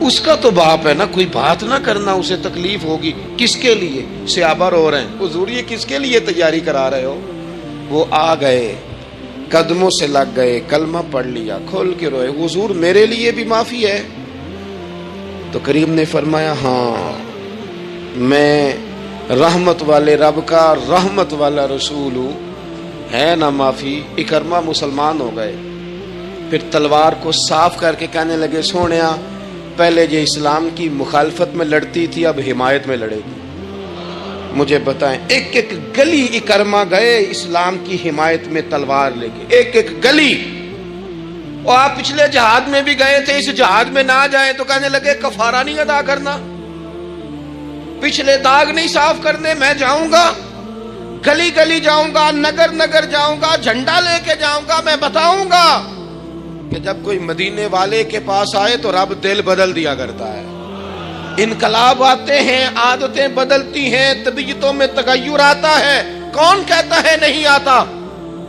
اس کا تو باپ ہے نا, کوئی بات نہ کرنا, اسے تکلیف ہوگی. کس کے لیے؟ صحابہ رو رہے ہیں, حضور یہ کس کے لیے تیاری کرا رہے ہو؟ وہ آ گئے, قدموں سے لگ گئے, کلمہ پڑھ لیا, کھول کے روئے, حضور میرے لیے بھی معافی ہے؟ تو کریم نے فرمایا ہاں, میں رحمت والے رب کا رحمت والا رسول ہوں, ہے نا معافی. اکرمہ مسلمان ہو گئے. پھر تلوار کو صاف کر کے کہنے لگے سونیا, پہلے یہ اسلام کی مخالفت میں لڑتی تھی, اب حمایت میں لڑے گی. مجھے بتائیں, ایک ایک گلی اکرمہ گئے اسلام کی حمایت میں تلوار لے کے, ایک ایک گلی. اور آپ پچھلے جہاد میں بھی گئے تھے, اس جہاد میں نہ جائیں تو کہنے لگے کفارہ نہیں ادا کرنا, پچھلے داغ نہیں صاف کرنے, میں جاؤں گا, گلی گلی جاؤں گا, نگر نگر جاؤں گا, جھنڈا لے کے جاؤں گا, میں بتاؤں گا کہ جب کوئی مدینے والے کے پاس آئے تو رب دل بدل دیا کرتا ہے. انقلاب آتے ہیں, عادتیں بدلتی ہیں, طبیعتوں میں تغیر آتا ہے. کون کہتا ہے نہیں آتا؟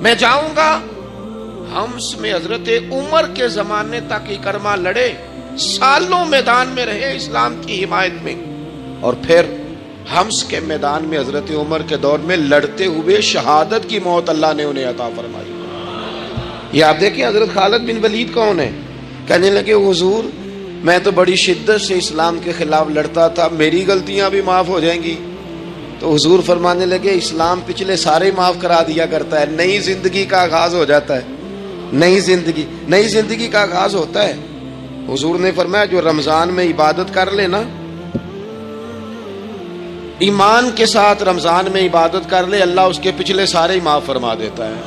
میں جاؤں گا. حمص میں حضرت عمر کے زمانے تک اکرمہ لڑے, سالوں میدان میں رہے اسلام کی حمایت میں, اور پھر حمص کے میدان میں حضرت عمر کے دور میں لڑتے ہوئے شہادت کی موت اللہ نے انہیں عطا فرمائی. یہ آپ دیکھیں حضرت خالد بن ولید کون ہے؟ کہنے لگے حضور میں تو بڑی شدت سے اسلام کے خلاف لڑتا تھا, میری غلطیاں بھی معاف ہو جائیں گی. تو حضور فرمانے لگے اسلام پچھلے سارے معاف کرا دیا کرتا ہے, نئی زندگی کا آغاز ہو جاتا ہے, نئی زندگی کا آغاز ہوتا ہے. حضور نے فرمایا جو رمضان میں عبادت کر لے نا, ایمان کے ساتھ رمضان میں عبادت کر لے, اللہ اس کے پچھلے سارے معاف فرما دیتا ہے.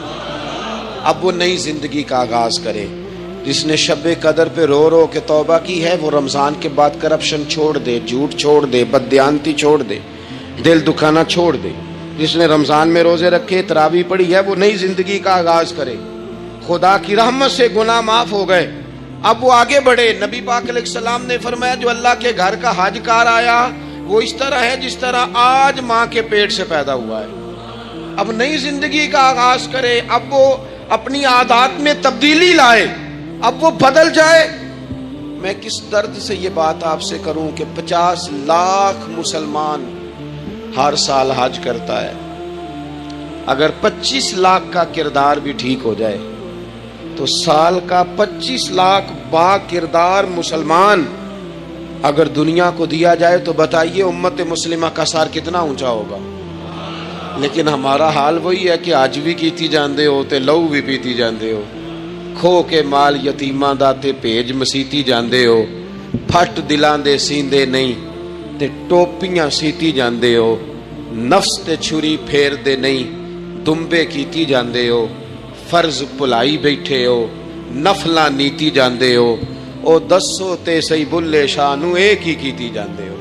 اب وہ نئی زندگی کا آغاز کرے. جس نے شب قدر پہ رو رو کے توبہ کی ہے وہ رمضان کے بعد کرپشن چھوڑ دے, جھوٹ چھوڑ دے, بددیانتی چھوڑ دے, دل دکھانا چھوڑ دے. جس نے رمضان میں روزے رکھے, تراویح پڑھی ہے, وہ نئی زندگی کا آغاز کرے. خدا کی رحمت سے گناہ معاف ہو گئے, اب وہ آگے بڑھے. نبی پاک علیہ السلام نے فرمایا جو اللہ کے گھر کا حج کار آیا وہ اس طرح ہے جس طرح آج ماں کے پیٹ سے پیدا ہوا ہے. اب نئی زندگی کا آغاز کرے, اب وہ اپنی عادات میں تبدیلی لائے, اب وہ بدل جائے. میں کس درد سے یہ بات آپ سے کروں کہ 50 لاکھ مسلمان ہر سال حج کرتا ہے. اگر 25 لاکھ کا کردار بھی ٹھیک ہو جائے تو سال کا 25 لاکھ با کردار مسلمان اگر دنیا کو دیا جائے تو بتائیے امت مسلمہ کا سار کتنا اونچا ہوگا. لیکن ہمارا حال وہی ہے کہ آج بھی کیتی جاندے ہو تے لہو بھی پیتی جاندے ہو, کھو کے مال یتیماں دا تے بھیج مسیتی جاندے ہو, پھٹ دلاں دے سیندے نہیں تے ٹوپیاں سیتی جاندے ہو, نفس تے چھری پھیر دے نہیں دمبے کیتی جاندے ہو, فرض پلائی بیٹھے ہو, نفلاں نیتی جاندے ہو, او دسو تے سی بلے شاہ نو ایک ہی کیتی جاندے ہو.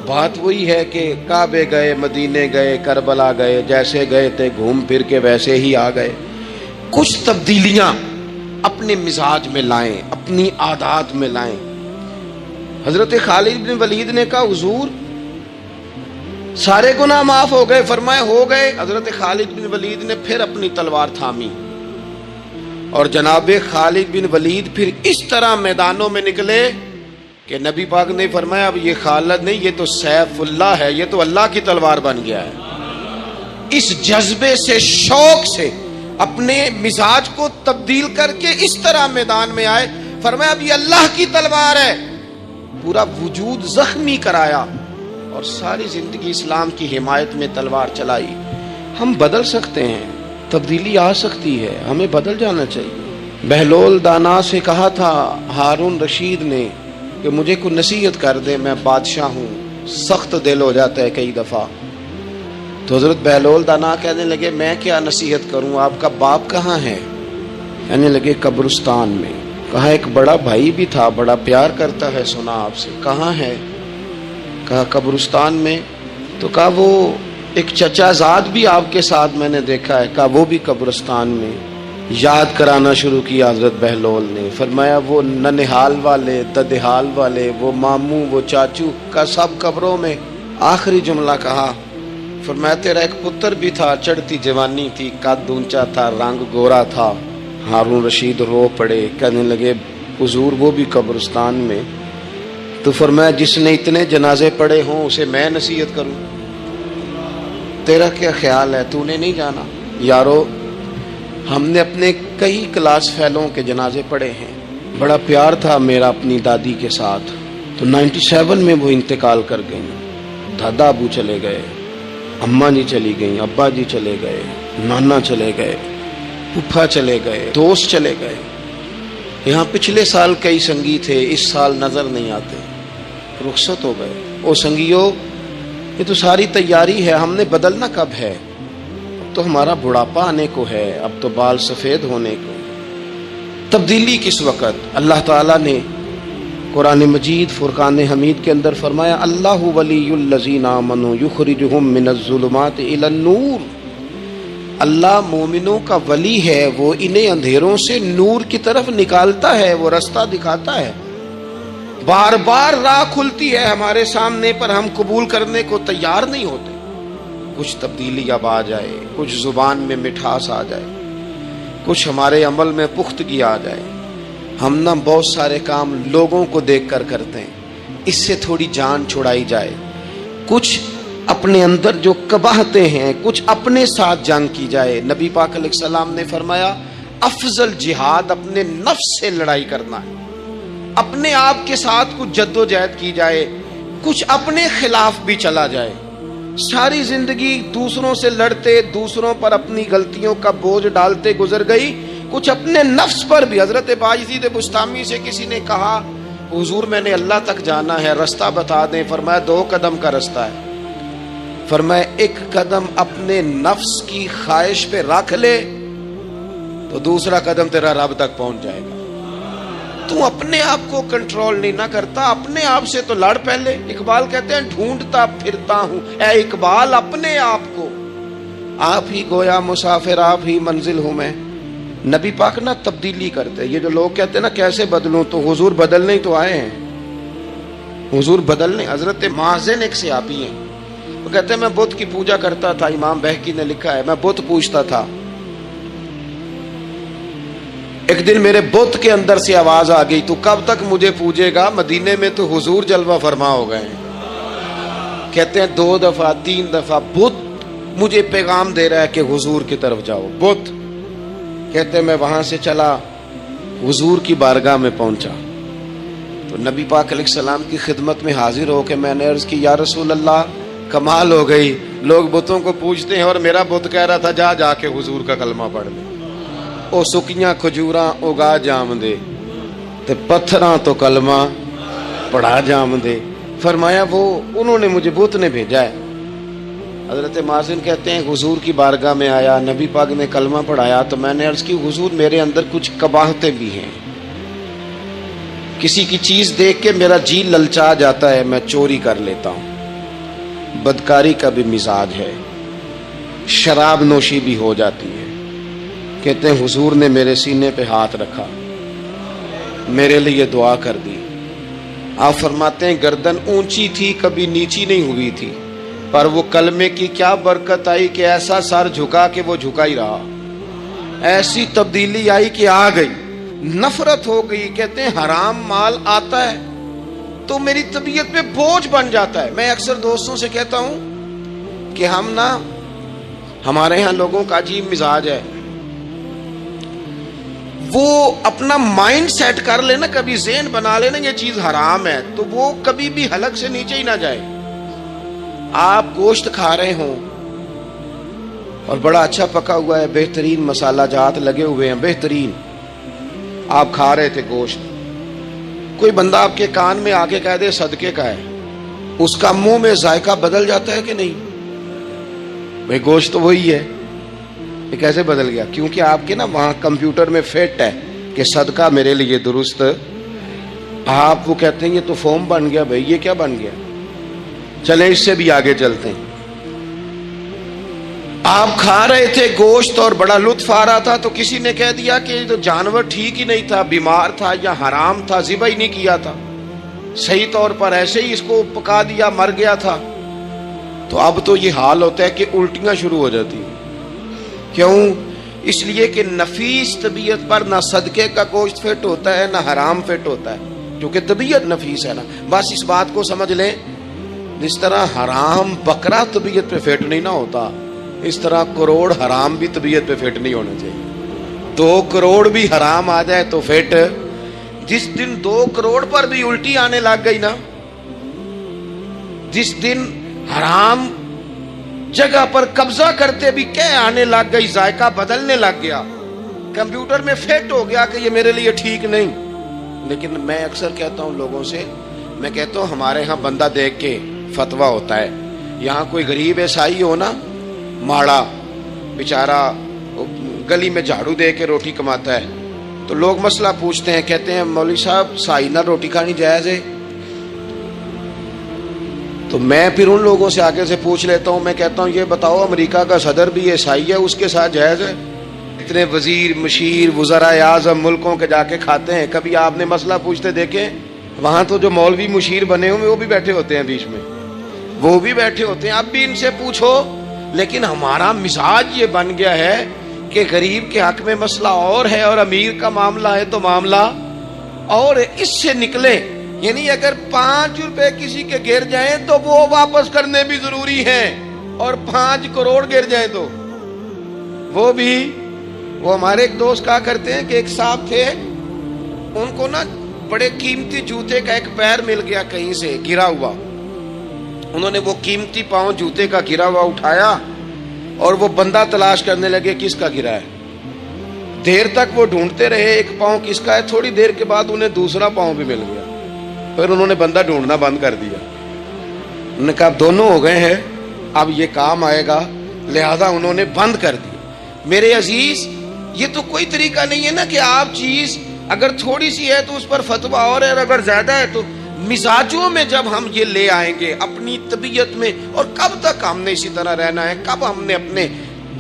بات وہی ہے کہ کعبے گئے, مدینے گئے, کربلا گئے, جیسے گئے تھے گھوم پھر کے ویسے ہی آ گئے. کچھ تبدیلیاں اپنے مزاج میں لائیں, اپنی عادات میں لائیں. حضرت خالد بن ولید نے کہا حضور سارے گناہ معاف ہو گئے؟ فرمایا ہو گئے. حضرت خالد بن ولید نے پھر اپنی تلوار تھامی اور جناب خالد بن ولید پھر اس طرح میدانوں میں نکلے کہ نبی پاک نے فرمایا اب یہ خالد نہیں, یہ تو سیف اللہ ہے, یہ تو اللہ کی تلوار بن گیا ہے. اس جذبے سے, شوق سے اپنے مزاج کو تبدیل کر کے اس طرح میدان میں آئے. فرمایا اب یہ اللہ کی تلوار ہے. پورا وجود زخمی کرایا اور ساری زندگی اسلام کی حمایت میں تلوار چلائی. ہم بدل سکتے ہیں, تبدیلی آ سکتی ہے, ہمیں بدل جانا چاہیے. بہلول دانا سے کہا تھا ہارون رشید نے کہ مجھے کوئی نصیحت کر دے, میں بادشاہ ہوں, سخت دل ہو جاتا ہے کئی دفعہ. تو حضرت بہلول دانا کہنے لگے میں کیا نصیحت کروں, آپ کا باپ کہاں ہے؟ کہنے لگے قبرستان میں. کہا ایک بڑا بھائی بھی تھا, بڑا پیار کرتا ہے, سنا آپ سے, کہاں ہے؟ کہا قبرستان میں. تو کہا وہ ایک چچا زاد بھی آپ کے ساتھ میں نے دیکھا ہے. کہا وہ بھی قبرستان میں. یاد کرانا شروع کیا حضرت بہلول نے. فرمایا وہ ننہال والے, ددہال والے, وہ ماموں, وہ چاچو کا سب قبروں میں. آخری جملہ کہا, فرمایا تیرا ایک پتر بھی تھا, چڑھتی جوانی تھی, قد اونچا تھا, رنگ گورا تھا. ہارون رشید رو پڑے, کہنے لگے حضور وہ بھی قبرستان میں. تو فرمایا جس نے اتنے جنازے پڑھے ہوں اسے میں نصیحت کروں؟ تیرا کیا خیال ہے؟ تو نے نہیں جانا؟ یارو ہم نے اپنے کئی کلاس فیلوں کے جنازے پڑھے ہیں. بڑا پیار تھا میرا اپنی دادی کے ساتھ. تو 97 میں وہ انتقال کر گئیں. دادا ابو چلے گئے، اماں جی چلی گئیں، ابا جی چلے گئے، نانا چلے گئے، پھپھا چلے گئے، دوست چلے گئے. یہاں پچھلے سال کئی سنگی تھے، اس سال نظر نہیں آتے، رخصت ہو گئے. او سنگیو، یہ تو ساری تیاری ہے، ہم نے بدلنا کب ہے؟ اب تو ہمارا بڑھاپا آنے کو ہے، اب تو بال سفید ہونے کو. تبدیلی کس وقت؟ اللہ تعالیٰ نے قرآن مجید فرقان حمید کے اندر فرمایا اللہ ولی الذین آمنوا یخرجہم من الظلمات الی النور. اللہ مومنوں کا ولی ہے، وہ انہیں اندھیروں سے نور کی طرف نکالتا ہے، وہ رستہ دکھاتا ہے. بار بار راہ کھلتی ہے ہمارے سامنے پر ہم قبول کرنے کو تیار نہیں ہوتے. کچھ تبدیلی اب آ جائے، کچھ زبان میں مٹھاس آ جائے، کچھ ہمارے عمل میں پختگی آ جائے. ہم نہ بہت سارے کام لوگوں کو دیکھ کر کرتے ہیں، اس سے تھوڑی جان چھڑائی جائے. کچھ اپنے اندر جو قباحتیں ہیں کچھ اپنے ساتھ جنگ کی جائے. نبی پاک علیہ السلام نے فرمایا افضل جہاد اپنے نفس سے لڑائی کرنا ہے. اپنے آپ کے ساتھ کچھ جد و جہد کی جائے، کچھ اپنے خلاف بھی چلا جائے. ساری زندگی دوسروں سے لڑتے، دوسروں پر اپنی غلطیوں کا بوجھ ڈالتے گزر گئی، کچھ اپنے نفس پر بھی. حضرت باجید بستامی سے کسی نے کہا حضور میں نے اللہ تک جانا ہے، رستہ بتا دیں. فرمایا 2 قدم کا رستہ ہے. فرمایا 1 قدم اپنے نفس کی خواہش پہ رکھ لے تو دوسرا قدم تیرا رب تک پہنچ جائے گا. تو اپنے آپ کو کنٹرول نہیں نہ کرتا، اپنے آپ سے تو لڑ پہلے. اقبال کہتے ہیں ڈھونڈتا پھرتا ہوں اے اقبال اپنے آپ کو، آپ ہی گویا مسافر آپ ہی منزل ہوں میں. نبی پاک نہ تبدیلی کرتے. یہ جو لوگ کہتے ہیں نا کیسے بدلوں، تو حضور بدلنے ہی تو آئے ہیں. حضور بدلنے. حضرت مازن ایک صحابی ہیں، وہ کہتے ہیں میں بت کی پوجا کرتا تھا. امام بہقی نے لکھا ہے میں بت پوجتا تھا. ایک دن میرے بت کے اندر سے آواز آ گئی تو کب تک مجھے پوجے گا، مدینے میں تو حضور جلوہ فرما ہو گئے ہیں. کہتے ہیں 2 دفعہ 3 دفعہ بت مجھے پیغام دے رہا ہے کہ حضور کی طرف جاؤ. بت کہتے ہیں میں وہاں سے چلا، حضور کی بارگاہ میں پہنچا تو نبی پاک علیہ السلام کی خدمت میں حاضر ہو کے میں نے عرض کی یا رسول اللہ کمال ہو گئی، لوگ بتوں کو پوجتے ہیں اور میرا بت کہہ رہا تھا جا کے حضور کا کلمہ پڑھ لے. او سکیاں کھجوراں اگا جام دے تے پتھراں تو کلمہ پڑھا جام دے. فرمایا وہ انہوں نے مجھے بت نے بھیجا ہے. حضرت مازن کہتے ہیں حضور کی بارگاہ میں آیا، نبی پاک نے کلمہ پڑھایا تو میں نے عرض کی حضور میرے اندر کچھ قباحتیں بھی ہیں، کسی کی چیز دیکھ کے میرا جی للچا جاتا ہے، میں چوری کر لیتا ہوں، بدکاری کا بھی مزاج ہے، شراب نوشی بھی ہو جاتی ہے. کہتے ہیں حضور نے میرے سینے پہ ہاتھ رکھا، میرے لیے دعا کر دی. آپ فرماتے ہیں گردن اونچی تھی کبھی نیچی نہیں ہوئی تھی، پر وہ کلمے کی کیا برکت آئی کہ ایسا سر جھکا کہ وہ جھکا ہی رہا. ایسی تبدیلی آئی کہ آ گئی، نفرت ہو گئی. کہتے ہیں حرام مال آتا ہے تو میری طبیعت پہ بوجھ بن جاتا ہے. میں اکثر دوستوں سے کہتا ہوں کہ ہم نا ہمارے ہاں لوگوں کا عجیب مزاج ہے، وہ اپنا مائنڈ سیٹ کر لینا، کبھی ذہن بنا لینا یہ چیز حرام ہے تو وہ کبھی بھی حلق سے نیچے ہی نہ جائے. آپ گوشت کھا رہے ہوں اور بڑا اچھا پکا ہوا ہے، بہترین مسالہ جات لگے ہوئے ہیں بہترین، آپ کھا رہے تھے گوشت، کوئی بندہ آپ کے کان میں آ کے کہہ دے صدقے کا ہے، اس کا منہ میں ذائقہ بدل جاتا ہے کہ نہیں؟ بھئی گوشت تو وہی ہے، یہ کیسے بدل گیا؟ کیونکہ آپ کے نا وہاں کمپیوٹر میں فٹ ہے کہ صدقہ میرے لیے درست. آپ وہ کہتے ہیں یہ تو فارم بن گیا. بھئی یہ کیا بن گیا؟ چلیں اس سے بھی آگے چلتے ہیں. آپ کھا رہے تھے گوشت اور بڑا لطف آ رہا تھا تو کسی نے کہہ دیا کہ تو جانور ٹھیک ہی نہیں تھا، بیمار تھا یا حرام تھا، ذبح ہی نہیں کیا تھا، صحیح طور پر ایسے ہی اس کو پکا دیا، مر گیا تھا. تو اب تو یہ حال ہوتا ہے کہ الٹیاں شروع ہو جاتی ہیں. کیوں؟ اس لیے کہ نفیس طبیعت پر نہ صدقے کا گوشت فٹ ہوتا ہے نہ حرام فٹ ہوتا ہے. کیونکہ طبیعت نفیس ہے نا. بس اس بات کو سمجھ لیں، جس طرح حرام بکرا طبیعت پہ فٹ نہیں نہ ہوتا، اس طرح کروڑ حرام بھی طبیعت پہ فٹ نہیں ہونا چاہیے. 2 کروڑ بھی حرام آ جائے تو فٹ. جس دن 2 کروڑ پر بھی الٹی آنے لگ گئی نا، جس دن حرام جگہ پر قبضہ کرتے بھی کہہ آنے لگ گئی، ذائقہ بدلنے لگ گیا، کمپیوٹر میں فٹ ہو گیا کہ یہ میرے لیے ٹھیک نہیں. لیکن میں اکثر کہتا ہوں لوگوں سے، میں کہتا ہوں ہمارے ہاں بندہ دیکھ کے فتویٰ ہوتا ہے. یہاں کوئی غریب عیسائی ہو نا، ماڑا بیچارہ گلی میں جھاڑو دے کے روٹی کماتا ہے، تو لوگ مسئلہ پوچھتے ہیں، کہتے ہیں مولوی صاحب سائی نہ روٹی کھانی جائز ہے؟ تو میں پھر ان لوگوں سے آگے سے پوچھ لیتا ہوں، میں کہتا ہوں یہ بتاؤ امریکہ کا صدر بھی عیسائی ہے، اس کے ساتھ جائز ہے؟ اتنے وزیر مشیر وزراء اعظم ملکوں کے جا کے کھاتے ہیں، کبھی آپ نے مسئلہ پوچھتے دیکھیں؟ وہاں تو جو مولوی مشیر بنے ہوئے وہ بھی بیٹھے ہوتے ہیں بیچ میں، وہ بھی بیٹھے ہوتے ہیں. اب بھی ان سے پوچھو. لیکن ہمارا مزاج یہ بن گیا ہے کہ غریب کے حق میں مسئلہ اور ہے اور امیر کا معاملہ ہے تو معاملہ اور اس سے نکلے. یعنی اگر 5 روپے کسی کے گر جائیں تو وہ واپس کرنے بھی ضروری ہیں، اور 5 کروڑ گر جائیں تو وہ بھی. وہ ہمارے ایک دوست کہا کرتے ہیں کہ ایک صاحب تھے، ان کو نا بڑے قیمتی جوتے کا ایک پیر مل گیا کہیں سے گرا ہوا. انہوں نے وہ قیمتی پاؤں جوتے کا گرا ہوا اٹھایا اور وہ بندہ تلاش کرنے لگے کس کا گرا ہے. دیر تک وہ ڈھونڈتے رہے ایک پاؤں کس کا ہے. تھوڑی دیر کے بعد انہیں دوسرا پاؤں بھی مل گیا. پھر انہوں نے بندہ ڈھونڈنا بند کر دیا. انہوں نے کہا اب دونوں ہو گئے ہیں، اب یہ کام آئے گا، لہذا انہوں نے بند کر دی. میرے عزیز، یہ تو کوئی طریقہ نہیں ہے نا کہ آپ چیز اگر تھوڑی سی ہے تو اس پر فتویٰ اور ہے، اور اگر زیادہ ہے تو. مزاجوں میں جب ہم یہ لے آئیں گے اپنی طبیعت میں، اور کب تک ہم نے اسی طرح رہنا ہے؟ کب ہم نے اپنے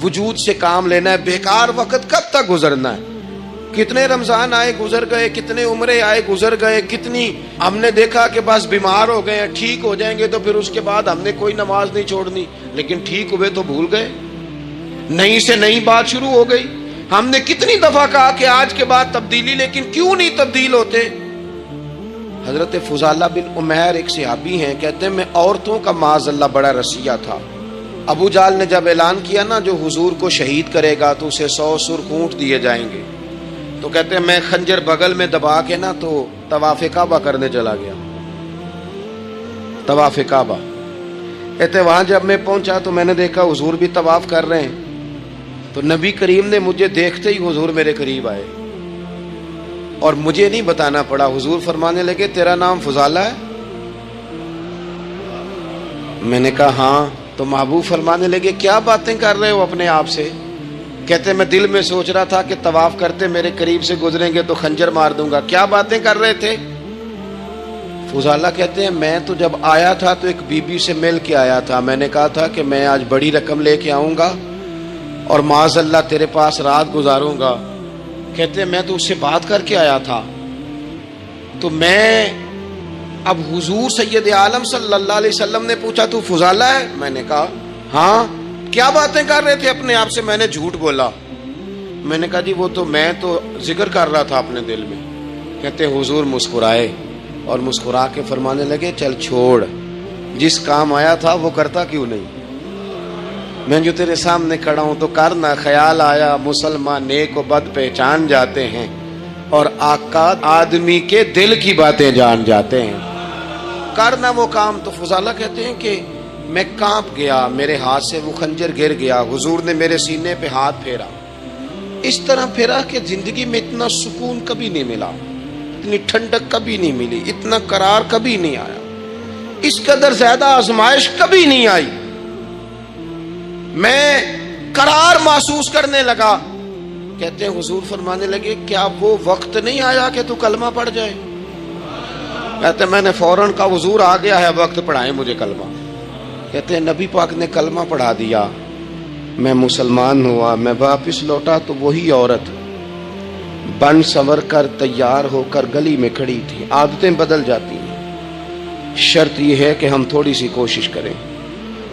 وجود سے کام لینا ہے؟ بیکار وقت کب تک گزرنا ہے؟ کتنے رمضان آئے گزر گئے، کتنے عمرے آئے گزر گئے، کتنی ہم نے دیکھا کہ بس بیمار ہو گئے ہیں، ٹھیک ہو جائیں گے تو پھر اس کے بعد ہم نے کوئی نماز نہیں چھوڑنی، لیکن ٹھیک ہوئے تو بھول گئے، نئی سے نئی بات شروع ہو گئی. ہم نے کتنی دفعہ کہا کہ آج کے بعد تبدیلی، لیکن کیوں نہیں تبدیل ہوتے؟ حضرت فضالہ بن عمیر ایک صحابی ہیں، کہتے ہیں میں عورتوں کا معاذ اللہ بڑا رسیہ تھا. ابو جہل نے جب اعلان کیا نا جو حضور کو شہید کرے گا تو اسے 100 سرخ اونٹ دیے جائیں گے، تو کہتے ہیں میں خنجر بغل میں دبا کے نا تو طواف کعبہ کرنے چلا گیا. طواف کعبہ کہتے وہاں جب میں پہنچا تو میں نے دیکھا حضور بھی طواف کر رہے ہیں، تو نبی کریم نے مجھے دیکھتے ہی حضور میرے قریب آئے اور مجھے نہیں بتانا پڑا. حضور فرمانے لگے تیرا نام فضالہ ہے؟ میں نے کہا ہاں. تو محبوب فرمانے لگے کیا باتیں کر رہے ہو اپنے آپ سے؟ کہتے میں دل میں سوچ رہا تھا کہ طواف کرتے میرے قریب سے گزریں گے تو خنجر مار دوں گا. کیا باتیں کر رہے تھے؟ فضالہ کہتے ہیں میں تو جب آیا تھا تو ایک بی بی سے مل کے آیا تھا. میں نے کہا تھا کہ میں آج بڑی رقم لے کے آؤں گا اور معاذ اللہ تیرے پاس رات گزاروں گا. کہتے ہیں میں تو اس سے بات کر کے آیا تھا. تو میں اب حضور سید عالم صلی اللہ علیہ وسلم نے پوچھا تو فضالہ ہے؟ میں نے کہا ہاں. کیا باتیں کر رہے تھے اپنے آپ سے؟ میں نے جھوٹ بولا. میں نے کہا جی وہ تو میں تو ذکر کر رہا تھا اپنے دل میں. کہتے حضور مسکرائے اور مسکرا کے فرمانے لگے چل چھوڑ، جس کام آیا تھا وہ کرتا کیوں نہیں؟ میں جو تیرے سامنے کھڑا ہوں تو کرنا. خیال آیا مسلمان نیک و بد پہچان جاتے ہیں اور آقا آدمی کے دل کی باتیں جان جاتے ہیں. کرنا وہ کام. تو فضالہ کہتے ہیں کہ میں کانپ گیا، میرے ہاتھ سے وہ خنجر گر گیا. حضور نے میرے سینے پہ ہاتھ پھیرا، اس طرح پھیرا کہ زندگی میں اتنا سکون کبھی نہیں ملا، اتنی ٹھنڈک کبھی نہیں ملی، اتنا قرار کبھی نہیں آیا، اس قدر زیادہ آزمائش کبھی نہیں آئی. میں قرار محسوس کرنے لگا. کہتے ہیں حضور فرمانے لگے کیا وہ وقت نہیں آیا کہ تو کلمہ پڑھ جائے؟ کہتے ہیں میں نے فوراً کہا حضور آ گیا ہے وقت، پڑھائیں مجھے کلمہ. کہتے ہیں نبی پاک نے کلمہ پڑھا دیا، میں مسلمان ہوا. میں واپس لوٹا تو وہی عورت بن سنور کر تیار ہو کر گلی میں کھڑی تھی. عادتیں بدل جاتی ہیں. شرط یہ ہے کہ ہم تھوڑی سی کوشش کریں.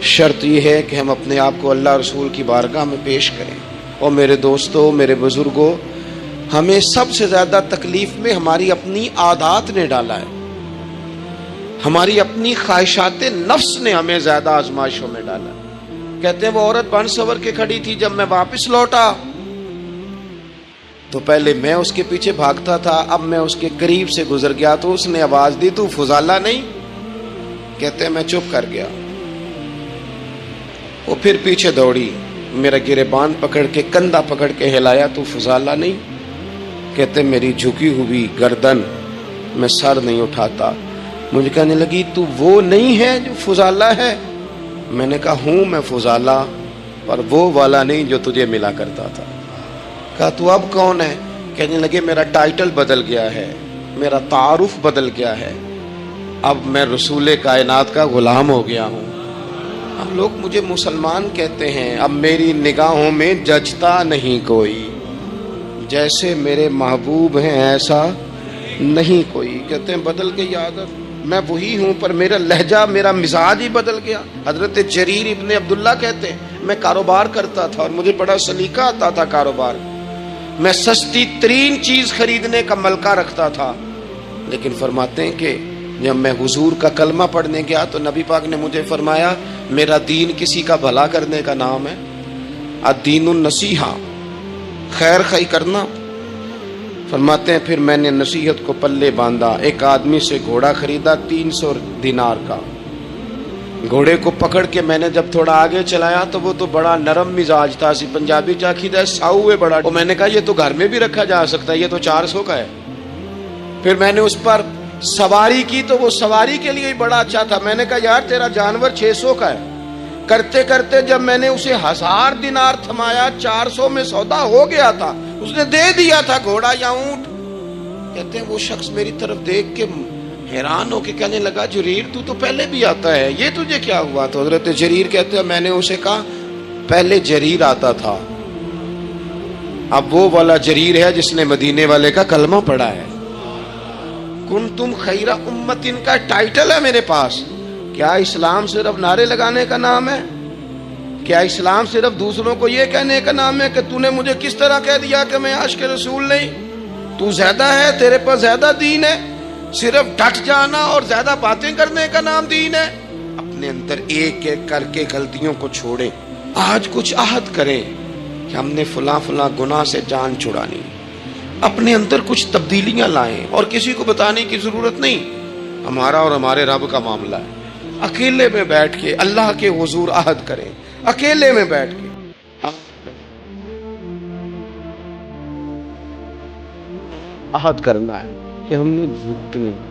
شرط یہ ہے کہ ہم اپنے آپ کو اللہ رسول کی بارگاہ میں پیش کریں. اور میرے دوستوں، میرے بزرگوں، ہمیں سب سے زیادہ تکلیف میں ہماری اپنی عادات نے ڈالا ہے، ہماری اپنی خواہشات نفس نے ہمیں زیادہ آزمائشوں میں ڈالا ہے۔ کہتے ہیں وہ عورت بن سور کے کھڑی تھی، جب میں واپس لوٹا تو پہلے میں اس کے پیچھے بھاگتا تھا، اب میں اس کے قریب سے گزر گیا تو اس نے آواز دی، تو فضالہ نہیں؟ کہتے ہیں میں چپ کر گیا۔ وہ پھر پیچھے دوڑی، میرا گریبان پکڑ کے کندھا پکڑ کے ہلایا، تو فضالہ نہیں؟ کہتے ہیں میری جھکی ہوئی گردن، میں سر نہیں اٹھاتا۔ مجھے کہنے لگی تو وہ نہیں ہے جو فضالہ ہے؟ میں نے کہا ہوں میں فضالہ، پر وہ والا نہیں جو تجھے ملا کرتا تھا۔ کہا تو اب کون ہے؟ کہنے لگے میرا ٹائٹل بدل گیا ہے، میرا تعارف بدل گیا ہے، اب میں رسول کائنات کا غلام ہو گیا ہوں۔ اب لوگ مجھے مسلمان کہتے ہیں، اب میری نگاہوں میں جچتا نہیں کوئی، جیسے میرے محبوب ہیں ایسا نہیں کوئی۔ کہتے ہیں بدل گئی عادت، میں وہی ہوں پر میرا لہجہ، میرا مزاج ہی بدل گیا۔ حضرت جریر ابن عبداللہ کہتے ہیں میں کاروبار کرتا تھا اور مجھے بڑا سلیقہ آتا تھا کاروبار، میں سستی ترین چیز خریدنے کا ملکہ رکھتا تھا، لیکن فرماتے ہیں کہ جب میں حضور کا کلمہ پڑھنے گیا تو نبی پاک نے مجھے فرمایا میرا دین کسی کا بھلا کرنے کا نام ہے، الدین النصیحہ، خیر خواہی کرنا۔ فرماتے ہیں پھر میں نے نصیحت کو پلے باندھا، ایک آدمی سے گھوڑا خریدا 300 دینار کا، گھوڑے کو پکڑ کے میں نے جب تھوڑا آگے چلایا تو وہ تو بڑا نرم مزاج تھا، اسی پنجابی چاکیدہ ساؤ ہے بڑا، اور میں نے کہا یہ تو گھر میں بھی رکھا جا سکتا ہے، یہ تو 400 کا ہے۔ پھر میں نے اس پر سواری کی تو وہ سواری کے لیے بڑا اچھا تھا، میں نے کہا یار تیرا جانور 600 کا ہے۔ کرتے کرتے جب میں نے اسے 1000 دینار تھمایا، 400 میں سودا ہو گیا تھا، اس نے دے دیا تھا گھوڑا یا اونٹ۔ کہتے ہیں وہ شخص میری طرف دیکھ کے حیران ہو کے کہنے لگا جریر تو پہلے بھی آتا ہے، یہ تجھے کیا ہوا؟ تو حضرت جریر کہتے ہیں میں نے اسے کہا پہلے جریر آتا تھا، اب وہ والا جریر ہے جس نے مدینے والے کا کلمہ پڑھا ہے۔ کنتم خیر امت، ان کا ٹائٹل ہے میرے پاس۔ کیا اسلام صرف نعرے لگانے کا نام ہے؟ کیا اسلام صرف دوسروں کو یہ کہنے کا نام ہے کہ تو نے مجھے کس طرح کہہ دیا کہ میں عاشق رسول نہیں؟ تو زیادہ ہے، تیرے پاس زیادہ دین ہے، صرف ڈٹ جانا اور زیادہ باتیں کرنے کا نام دین ہے؟ اپنے اندر ایک ایک کر کے غلطیوں کو چھوڑیں، آج کچھ عہد کریں کہ ہم نے فلاں فلاں گناہ سے جان چھڑانی، اپنے اندر کچھ تبدیلیاں لائیں، اور کسی کو بتانے کی ضرورت نہیں، ہمارا اور ہمارے رب کا معاملہ ہے۔ اکیلے میں بیٹھ کے اللہ کے حضور عہد کریں، اکیلے میں بیٹھ کے عہد کرنا ہے کہ ہم نے جھوٹ نہیں۔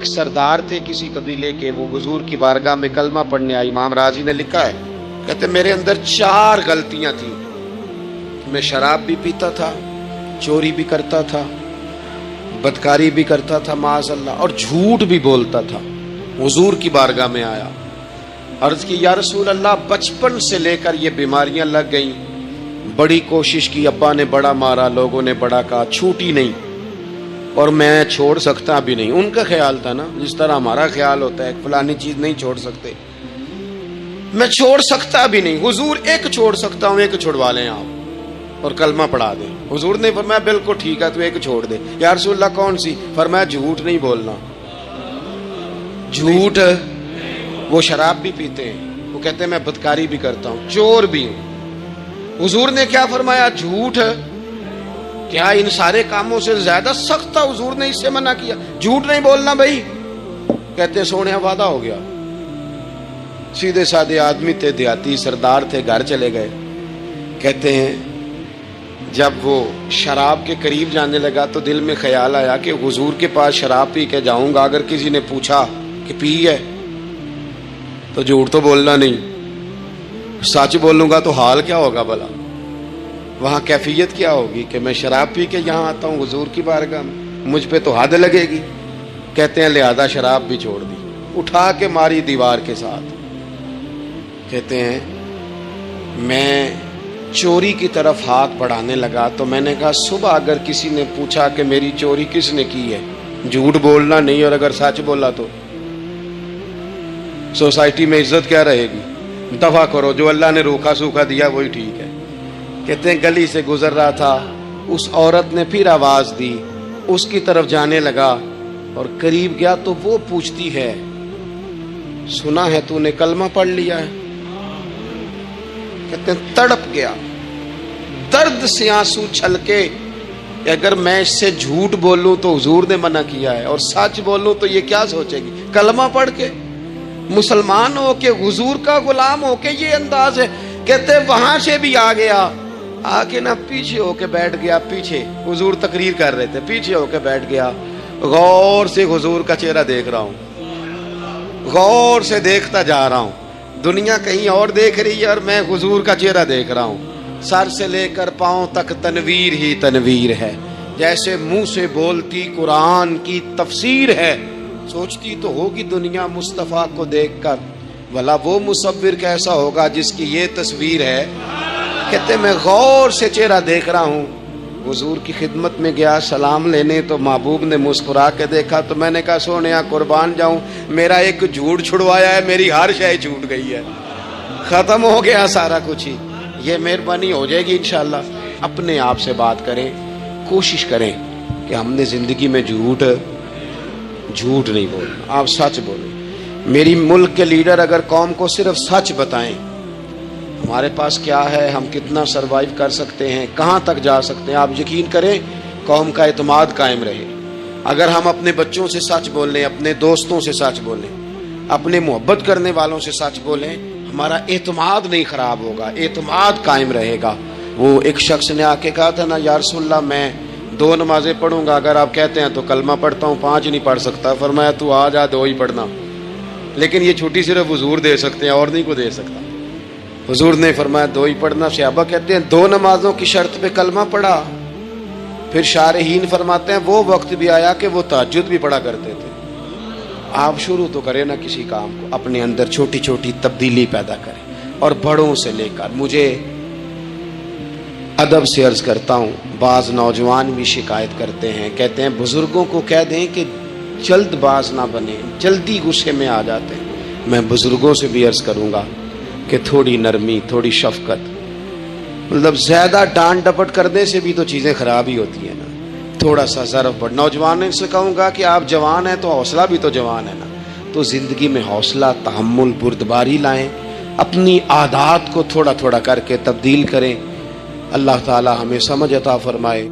ایک سردار تھے کسی قبیلے کے, وہ حضور کی بارگاہ میں کلمہ پڑھنے آئے. امام رازی نے لکھا ہے, کہتے میرے اندر 4 غلطیاں تھیں. میں شراب بھی پیتا تھا, چوری بھی کرتا تھا, بدکاری بھی کرتا تھا معاذ اللہ, اور جھوٹ بھی بولتا تھا. حضور کی بارگاہ میں آیا, عرض کی یا رسول اللہ, بچپن سے لے کر یہ بیماریاں لگ گئیں, بڑی کوشش کی, ابا نے بڑا مارا, لوگوں نے بڑا کہا, چھوٹی نہیں, اور میں چھوڑ سکتا بھی نہیں. ان کا خیال تھا نا, جس طرح ہمارا خیال ہوتا ہے فلانی چیز نہیں چھوڑ سکتے, میں چھوڑ سکتا بھی نہیں. حضور ایک چھوڑ سکتا ہوں, ایک چھڑوا لیں آپ اور کلمہ پڑھا دیں. حضور نے فرمایا بالکل ٹھیک ہے, تو ایک چھوڑ دے. یا رسول اللہ کون سی؟ فرمایا جھوٹ نہیں بولنا. جھوٹ, وہ شراب بھی پیتے ہیں, وہ کہتے ہیں میں بدکاری بھی کرتا ہوں, چور بھی ہوں. حضور نے کیا فرمایا؟ جھوٹ. کیا ان سارے کاموں سے زیادہ سخت تھا حضور نے اس سے منع کیا؟ جھوٹ نہیں بولنا بھائی. کہتے ہیں سونے وعدہ ہو گیا. سیدھے سادے آدمی تھے, دیہاتی سردار تھے, گھر چلے گئے. کہتے ہیں جب وہ شراب کے قریب جانے لگا تو دل میں خیال آیا کہ حضور کے پاس شراب پی کے جاؤں گا, اگر کسی نے پوچھا کہ پی ہے تو جھوٹ تو بولنا نہیں, سچ بولوں گا تو حال کیا ہوگا بھلا, وہاں کیفیت کیا ہوگی کہ میں شراب پی کے یہاں آتا ہوں حضور کی بارگاہ میں, مجھ پہ تو حد لگے گی. کہتے ہیں لہذا شراب بھی چھوڑ دی, اٹھا کے ماری دیوار کے ساتھ. کہتے ہیں میں چوری کی طرف ہاتھ بڑھانے لگا تو میں نے کہا صبح اگر کسی نے پوچھا کہ میری چوری کس نے کی ہے, جھوٹ بولنا نہیں, اور اگر سچ بولا تو سوسائٹی میں عزت کیا رہے گی؟ دفع کرو, جو اللہ نے روکھا سوکھا دیا وہی ٹھیک ہے. کہتے ہیں گلی سے گزر رہا تھا, اس عورت نے پھر آواز دی, اس کی طرف جانے لگا اور قریب گیا تو وہ پوچھتی ہے سنا ہے تو نے کلمہ پڑھ لیا ہے؟ کہتے ہیں تڑپ گیا, درد سے آنسو چھلکے. اگر میں اس سے جھوٹ بولوں تو حضور نے منع کیا ہے, اور سچ بولوں تو یہ کیا سوچے گی؟ کلمہ پڑھ کے مسلمان ہو کے حضور کا غلام ہو کے یہ انداز ہے. کہتے وہاں سے بھی آ گیا, آ کے نا پیچھے ہو کے بیٹھ گیا. پیچھے حضور تقریر کر رہے تھے, پیچھے ہو کے بیٹھ گیا. غور سے حضور کا چہرہ دیکھ رہا ہوں, غور سے دیکھتا جا رہا ہوں. دنیا کہیں اور دیکھ رہی ہے اور میں حضور کا چہرہ دیکھ رہا ہوں. سر سے لے کر پاؤں تک تنویر ہی تنویر ہے, جیسے منہ سے بولتی قرآن کی تفسیر ہے. سوچتی تو ہوگی دنیا مصطفیٰ کو دیکھ کر, بھلا وہ مصور کیسا ہوگا جس کی یہ تصویر ہے. کہتے میں غور سے چہرہ دیکھ رہا ہوں. حضور کی خدمت میں گیا سلام لینے تو محبوب نے مسکرا کے دیکھا تو میں نے کہا سونیا قربان جاؤں, میرا ایک جھوٹ چھڑوایا ہے, میری ہر شے چھوٹ گئی ہے, ختم ہو گیا سارا کچھ ہی. یہ مہربانی ہو جائے گی انشاءاللہ. اپنے آپ سے بات کریں, کوشش کریں کہ ہم نے زندگی میں جھوٹ نہیں بولنا, آپ سچ بولیں. میری ملک کے لیڈر اگر قوم کو صرف سچ بتائیں ہمارے پاس کیا ہے, ہم کتنا سروائیو کر سکتے ہیں, کہاں تک جا سکتے ہیں, آپ یقین کریں قوم کا اعتماد قائم رہے. اگر ہم اپنے بچوں سے سچ بولیں, اپنے دوستوں سے سچ بولیں, اپنے محبت کرنے والوں سے سچ بولیں, ہمارا اعتماد نہیں خراب ہوگا, اعتماد قائم رہے گا. وہ ایک شخص نے آ کے کہا تھا نا یا رسول اللہ میں 2 نمازیں پڑھوں گا, اگر آپ کہتے ہیں تو کلمہ پڑھتا ہوں, 5 نہیں پڑھ سکتا. فرمایا تو آ جا 2 ہی پڑھنا, لیکن یہ چھٹی صرف حضور دے سکتے ہیں اور نہیں کو دے سکتا. حضور نے فرمایا 2 ہی پڑھنا. صحابہ کہتے ہیں 2 نمازوں کی شرط پہ کلمہ پڑھا. پھر شارحین فرماتے ہیں وہ وقت بھی آیا کہ وہ تہجد بھی پڑھا کرتے تھے. آپ شروع تو کریں نا کسی کام کو, اپنے اندر چھوٹی چھوٹی تبدیلی پیدا کریں, اور بڑوں سے لے کر. مجھے ادب سے عرض کرتا ہوں, بعض نوجوان بھی شکایت کرتے ہیں, کہتے ہیں بزرگوں کو کہہ دیں کہ جلد باز نہ بنے, جلدی غصے میں آ جاتے ہیں. میں بزرگوں سے بھی عرض کروں گا کہ تھوڑی نرمی, تھوڑی شفقت, مطلب زیادہ ڈانٹ ڈپٹ کرنے سے بھی تو چیزیں خراب ہی ہوتی ہیں نا. تھوڑا سا ظرف بڑھ. نوجوانوں سے کہوں گا کہ آپ جوان ہیں تو حوصلہ بھی تو جوان ہے نا, تو زندگی میں حوصلہ, تحمل, بردباری لائیں, اپنی عادات کو تھوڑا تھوڑا کر کے تبدیل کریں. اللہ تعالی ہمیں سمجھ عطا فرمائے.